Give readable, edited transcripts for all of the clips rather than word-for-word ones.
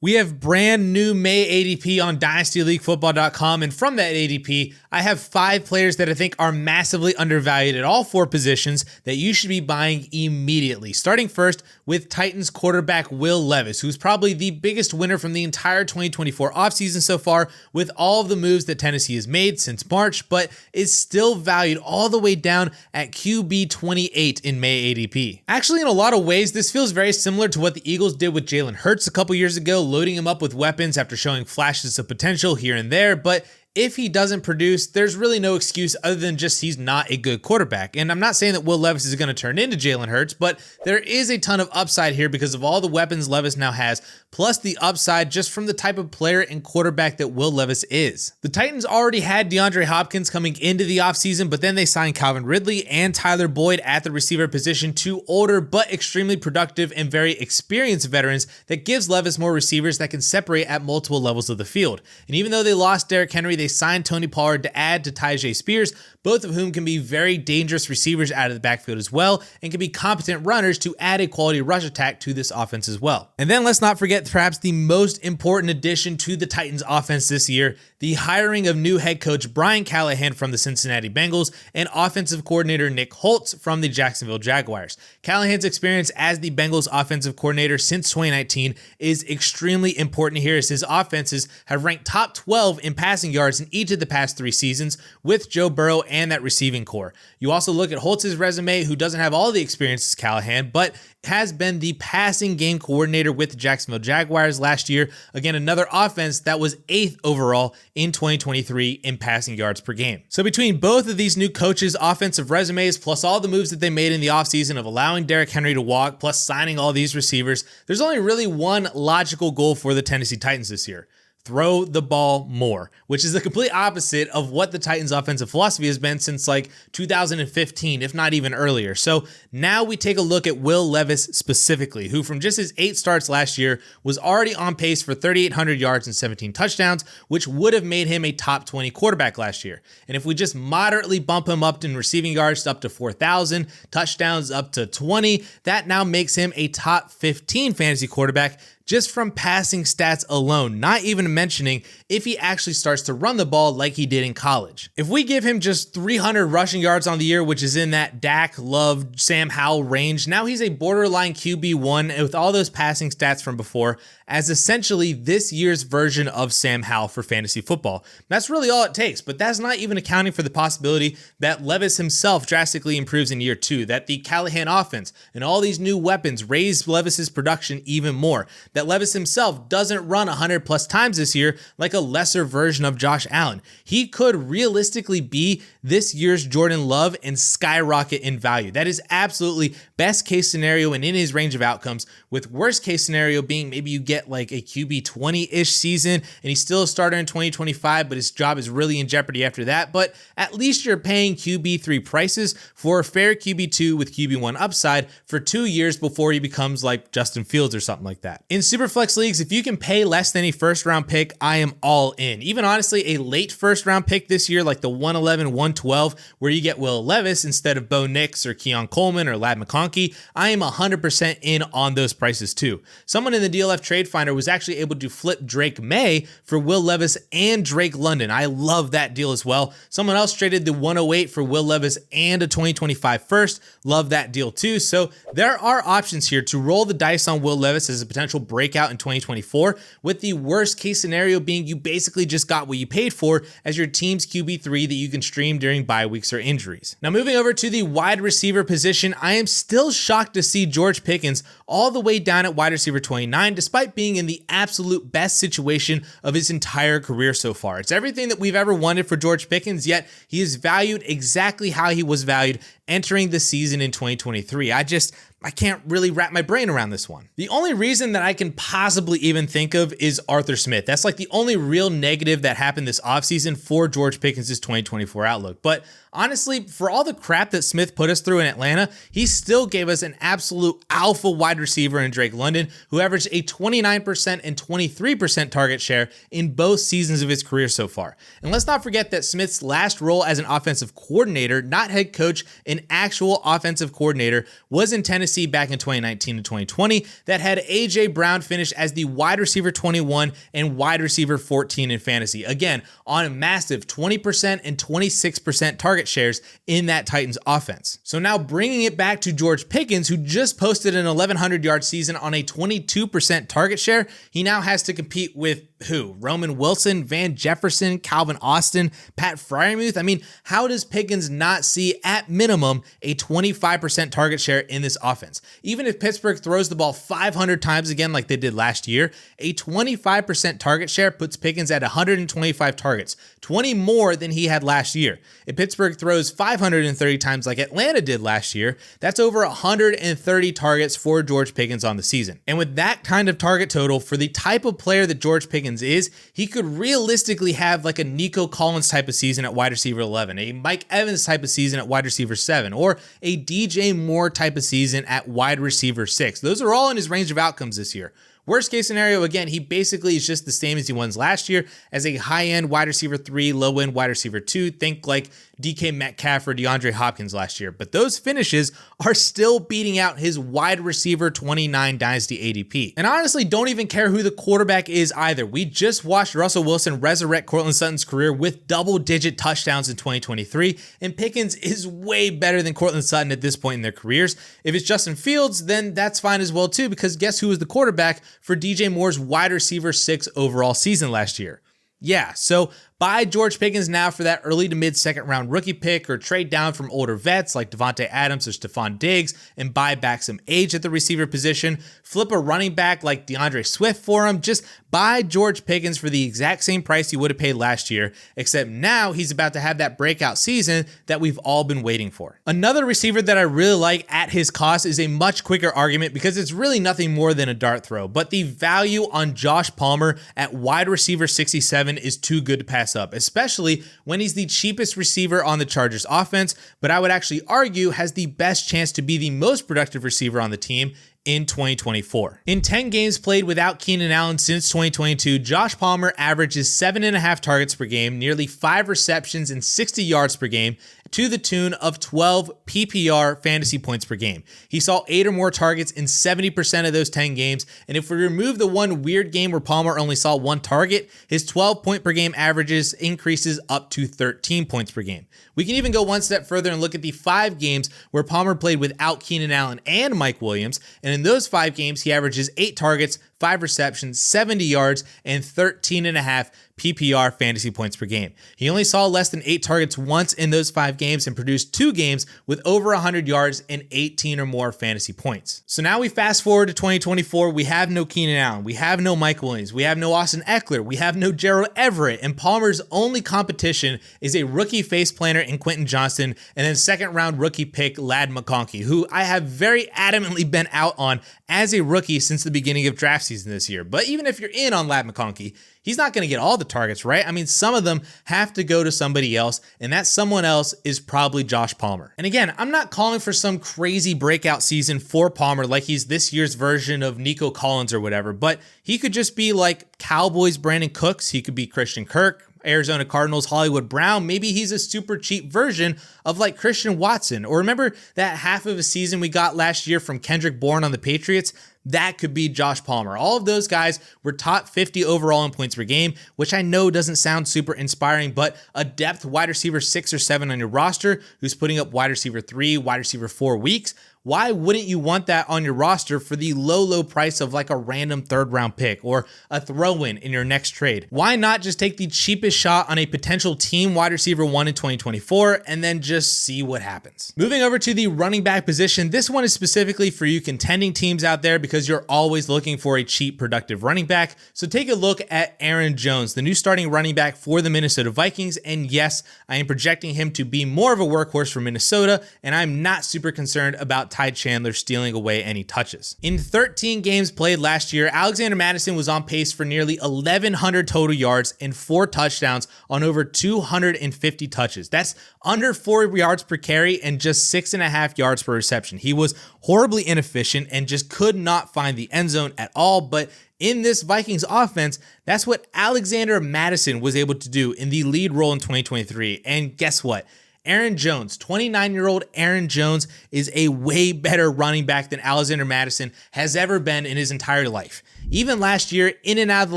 We have brand new May ADP on dynastyleaguefootball.com, and from that ADP, I have 5 players that I think are massively undervalued at all 4 positions that you should be buying immediately. Starting first with Titans quarterback Will Levis, who's probably the biggest winner from the entire 2024 offseason so far with all of the moves that Tennessee has made since March, but is still valued all the way down at QB 28 in May ADP. Actually, in a lot of ways, this feels very similar to what the Eagles did with Jalen Hurts a couple years ago, loading him up with weapons after showing flashes of potential here and there, but if he doesn't produce, there's really no excuse other than just he's not a good quarterback. And I'm not saying that Will Levis is going to turn into Jalen Hurts, but there is a ton of upside here because of all the weapons Levis now has, plus the upside just from the type of player and quarterback that Will Levis is. The Titans already had DeAndre Hopkins coming into the offseason, but then they signed Calvin Ridley and Tyler Boyd at the receiver position, 2 older but extremely productive and very experienced veterans that gives Levis more receivers that can separate at multiple levels of the field. And even though they lost Derrick Henry, they signed Tony Pollard to add to Tyjae Spears, both of whom can be very dangerous receivers out of the backfield as well, and can be competent runners to add a quality rush attack to this offense as well. And then let's not forget perhaps the most important addition to the Titans offense this year, the hiring of new head coach Brian Callahan from the Cincinnati Bengals and offensive coordinator Nick Holtz from the Jacksonville Jaguars. Callahan's experience as the Bengals offensive coordinator since 2019 is extremely important here, as his offenses have ranked top 12 in passing yards in each of the past 3 seasons with Joe Burrow and that receiving core. You also look at Holtz's resume, who doesn't have all the experience as Callahan, but has been the passing game coordinator with the Jacksonville Jaguars last year. Again, another offense that was 8th overall in 2023 in passing yards per game. So between both of these new coaches' offensive resumes, plus all the moves that they made in the offseason of allowing Derrick Henry to walk, plus signing all these receivers, there's only really one logical goal for the Tennessee Titans this year: throw the ball more, which is the complete opposite of what the Titans offensive philosophy has been since like 2015, if not even earlier. So now we take a look at Will Levis specifically, who from just his 8 starts last year was already on pace for 3,800 yards and 17 touchdowns, which would have made him a top 20 quarterback last year. And if we just moderately bump him up in receiving yards up to 4,000, touchdowns up to 20, that now makes him a top 15 fantasy quarterback just from passing stats alone, not even mentioning if he actually starts to run the ball like he did in college. If we give him just 300 rushing yards on the year, which is in that Dak, Love, Sam Howell range, now he's a borderline QB1 with all those passing stats from before, as essentially this year's version of Sam Howell for fantasy football. That's really all it takes, but that's not even accounting for the possibility that Levis himself drastically improves in year 2, that the Callahan offense and all these new weapons raise Levis's production even more, that Levis himself doesn't run 100 plus times this year like a lesser version of Josh Allen. He could realistically be this year's Jordan Love and skyrocket in value. That is absolutely best case scenario and in his range of outcomes, with worst case scenario being maybe you get like a QB 20-ish season and he's still a starter in 2025, but his job is really in jeopardy after that. But at least you're paying QB3 prices for a fair QB2 with QB1 upside for 2 years before he becomes like Justin Fields or something like that. In Superflex leagues, if you can pay less than a first round pick, I am all in. Even honestly, a late first round pick this year, like the 111, 112, where you get Will Levis instead of Bo Nix or Keon Coleman or Ladd McConkey, I am 100% in on those prices too. Someone in the DLF Trade Finder was actually able to flip Drake May for Will Levis and Drake London. I love that deal as well. Someone else traded the 108 for Will Levis and a 2025 first. Love that deal too. So there are options here to roll the dice on Will Levis as a potential breakout in 2024, with the worst case scenario being you basically just got what you paid for as your team's QB3 that you can stream during bye weeks or injuries. Now moving over to the wide receiver position, I am still shocked to see George Pickens all the way down at wide receiver 29, despite being in the absolute best situation of his entire career so far. It's everything that we've ever wanted for George Pickens, yet he is valued exactly how he was valued entering the season in 2023. I can't really wrap my brain around this one. The only reason that I can possibly even think of is Arthur Smith. That's like the only real negative that happened this offseason for George Pickens' 2024 outlook. But Honestly, for all the crap that Smith put us through in Atlanta, he still gave us an absolute alpha wide receiver in Drake London, who averaged a 29% and 23% target share in both seasons of his career so far. And let's not forget that Smith's last role as an offensive coordinator, not head coach, an actual offensive coordinator, was in Tennessee back in 2019 to 2020 that had A.J. Brown finish as the wide receiver 21 and wide receiver 14 in fantasy. Again, on a massive 20% and 26% target shares in that Titans offense. So now bringing it back to George Pickens, who just posted an 1,100-yard season on a 22% target share, he now has to compete with who? Roman Wilson, Van Jefferson, Calvin Austin, Pat Freiermuth? I mean, how does Pickens not see, at minimum, a 25% target share in this offense? Even if Pittsburgh throws the ball 500 times again like they did last year, a 25% target share puts Pickens at 125 targets, 20 more than he had last year. If Pittsburgh throws 530 times like Atlanta did last year, that's over 130 targets for George Pickens on the season. And with that kind of target total, for the type of player that George Pickens is, he could realistically have like a Nico Collins type of season at wide receiver 11, a Mike Evans type of season at wide receiver 7, or a DJ Moore type of season at wide receiver 6. Those are all in his range of outcomes this year. Worst case scenario, again, he basically is just the same as he was last year as a high-end wide receiver 3, low-end wide receiver 2. Think like DK Metcalf or DeAndre Hopkins last year. But those finishes are still beating out his wide receiver 29 Dynasty ADP. And honestly, don't even care who the quarterback is either. We just watched Russell Wilson resurrect Courtland Sutton's career with double-digit touchdowns in 2023, and Pickens is way better than Courtland Sutton at this point in their careers. If it's Justin Fields, then that's fine as well too, because guess who was the quarterback for DJ Moore's wide receiver 6 overall season last year? Yeah, so buy George Pickens now for that early to mid second round rookie pick, or trade down from older vets like Devontae Adams or Stephon Diggs and buy back some age at the receiver position. Flip a running back like DeAndre Swift for him. Just buy George Pickens for the exact same price you would have paid last year, except now he's about to have that breakout season that we've all been waiting for. Another receiver that I really like at his cost is a much quicker argument because it's really nothing more than a dart throw, but the value on Josh Palmer at wide receiver 67 is too good to pass up, especially when he's the cheapest receiver on the Chargers offense, but I would actually argue has the best chance to be the most productive receiver on the team in 2024. In 10 games played without Keenan Allen since 2022, Josh Palmer averages 7.5 targets per game, nearly 5 receptions and 60 yards per game, to the tune of 12 PPR fantasy points per game. He saw 8 or more targets in 70% of those 10 games, and if we remove the one weird game where Palmer only saw 1 target, his 12 point per game averages increases up to 13 points per game. We can even go one step further and look at the 5 games where Palmer played without Keenan Allen and Mike Williams, and in those 5 games, he averages 8 targets, 5 receptions, 70 yards, and 13.5 PPR fantasy points per game. He only saw less than 8 targets once in those 5 games and produced 2 games with over 100 yards and 18 or more fantasy points. So now we fast forward to 2024. We have no Keenan Allen. We have no Mike Williams. We have no Austin Eckler. We have no Gerald Everett. And Palmer's only competition is a rookie face planter in Quentin Johnston and then second round rookie pick Ladd McConkey, who I have very adamantly been out on as a rookie since the beginning of draft season this year. But even if you're in on Ladd McConkey, he's not going to get all the targets, right? I mean, some of them have to go to somebody else, and that someone else is probably Josh Palmer. And again, I'm not calling for some crazy breakout season for Palmer like he's this year's version of Nico Collins or whatever, but he could just be like Cowboys Brandon Cooks. He could be Christian Kirk, Arizona Cardinals Hollywood Brown. Maybe he's a super cheap version of like Christian Watson. Or remember that half of a season we got last year from Kendrick Bourne on the Patriots? That could be Josh Palmer. All of those guys were top 50 overall in points per game, which I know doesn't sound super inspiring, but a depth wide receiver 6 or 7 on your roster who's putting up wide receiver 3, wide receiver 4 weeks. Why wouldn't you want that on your roster for the low price of like a random 3rd round pick or a throw-in in your next trade? Why not just take the cheapest shot on a potential team wide receiver 1 in 2024 and then just see what happens? Moving over to the running back position, this one is specifically for you contending teams out there because you're always looking for a cheap, productive running back. So take a look at Aaron Jones, the new starting running back for the Minnesota Vikings. And yes, I am projecting him to be more of a workhorse for Minnesota, and I'm not super concerned about without Ty Chandler stealing away any touches. In 13 games played last year, Alexander Mattison was on pace for nearly 1,100 total yards and 4 touchdowns on over 250 touches. That's under 4 yards per carry and just 6.5 yards per reception. He was horribly inefficient and just could not find the end zone at all, but in this Vikings offense, that's what Alexander Mattison was able to do in the lead role in 2023. And guess what? Aaron Jones, 29-year-old Aaron Jones, is a way better running back than Alexander Mattison has ever been in his entire life. Even last year, in and out of the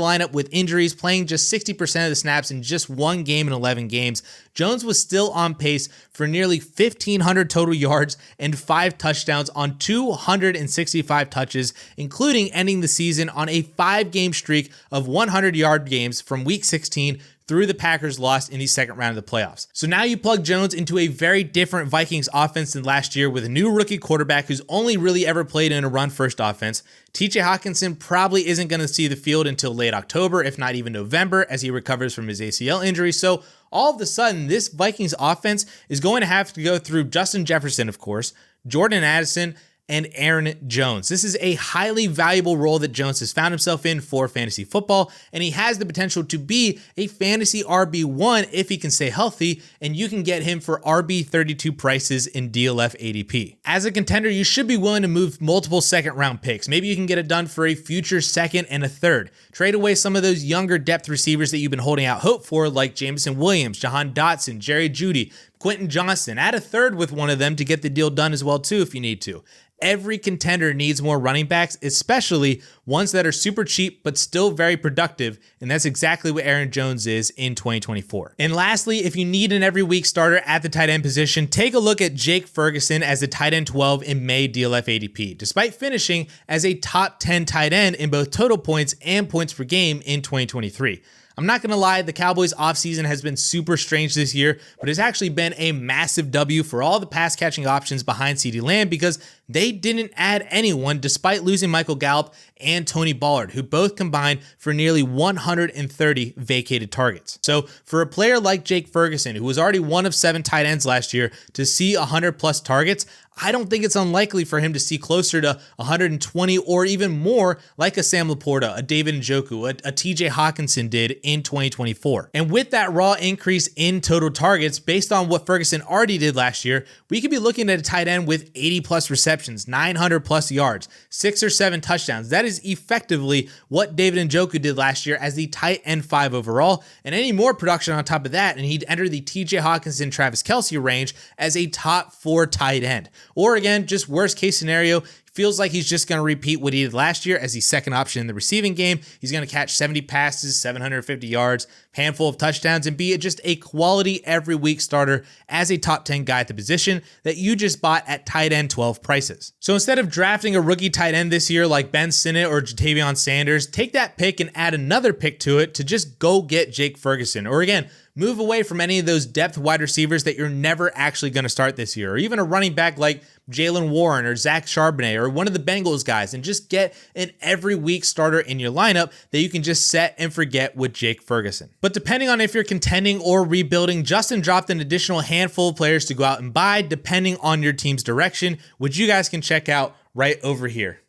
lineup with injuries, playing just 60% of the snaps in just 1 game in 11 games, Jones was still on pace for nearly 1,500 total yards and 5 touchdowns on 265 touches, including ending the season on a 5-game streak of 100-yard games from Week 16 through the Packers' loss in the second round of the playoffs. So now you plug Jones into a very different Vikings offense than last year with a new rookie quarterback who's only really ever played in a run-first offense. TJ Hawkinson probably isn't going to see the field until late October, if not even November, as he recovers from his ACL injury. So all of a sudden, this Vikings offense is going to have to go through Justin Jefferson, of course, Jordan Addison, and Aaron Jones. This is a highly valuable role that Jones has found himself in for fantasy football, and he has the potential to be a fantasy RB1 if he can stay healthy, and you can get him for RB32 prices in DLF ADP. As a contender, you should be willing to move multiple second-round picks. Maybe you can get it done for a future second and a third. Trade away some of those younger depth receivers that you've been holding out hope for, like Jameson Williams, Jahan Dotson, Jerry Jeudy, Quentin Johnston. Add a third with one of them to get the deal done as well too if you need to. Every contender needs more running backs, especially ones that are super cheap but still very productive, and that's exactly what Aaron Jones is in 2024. And lastly, if you need an every week starter at the tight end position, take a look at Jake Ferguson as the tight end 12 in May DLF ADP, despite finishing as a top 10 tight end in both total points and points per game in 2023. I'm not going to lie, the Cowboys offseason has been super strange this year, but it's actually been a massive W for all the pass catching options behind CeeDee Lamb because they didn't add anyone despite losing Michael Gallup and Tony Ballard, who both combined for nearly 130 vacated targets. So for a player like Jake Ferguson, who was already one of 7 tight ends last year, to see 100 plus targets, I don't think it's unlikely for him to see closer to 120 or even more like a Sam Laporta, a David Njoku, a TJ Hawkinson did in 2024. And with that raw increase in total targets based on what Ferguson already did last year, we could be looking at a tight end with 80 plus receptions, 900 plus yards, 6 or 7 touchdowns. That is effectively what David Njoku did last year as the tight end 5 overall, and any more production on top of that, and he'd enter the TJ Hawkinson, Travis Kelce range as a top 4 tight end. Or again, just worst case scenario, feels like he's just going to repeat what he did last year as the second option in the receiving game. He's going to catch 70 passes, 750 yards, handful of touchdowns, and be just a quality every week starter as a top 10 guy at the position that you just bought at tight end 12 prices. So instead of drafting a rookie tight end this year like Ben Sinnott or Jatavion Sanders, take that pick and add another pick to it to just go get Jake Ferguson. Or again, move away from any of those depth wide receivers that you're never actually going to start this year, or even a running back like Jalen Warren or Zach Charbonnet or one of the Bengals guys, and just get an every week starter in your lineup that you can just set and forget with Jake Ferguson. But depending on if you're contending or rebuilding, Justin dropped an additional handful of players to go out and buy depending on your team's direction, which you guys can check out right over here.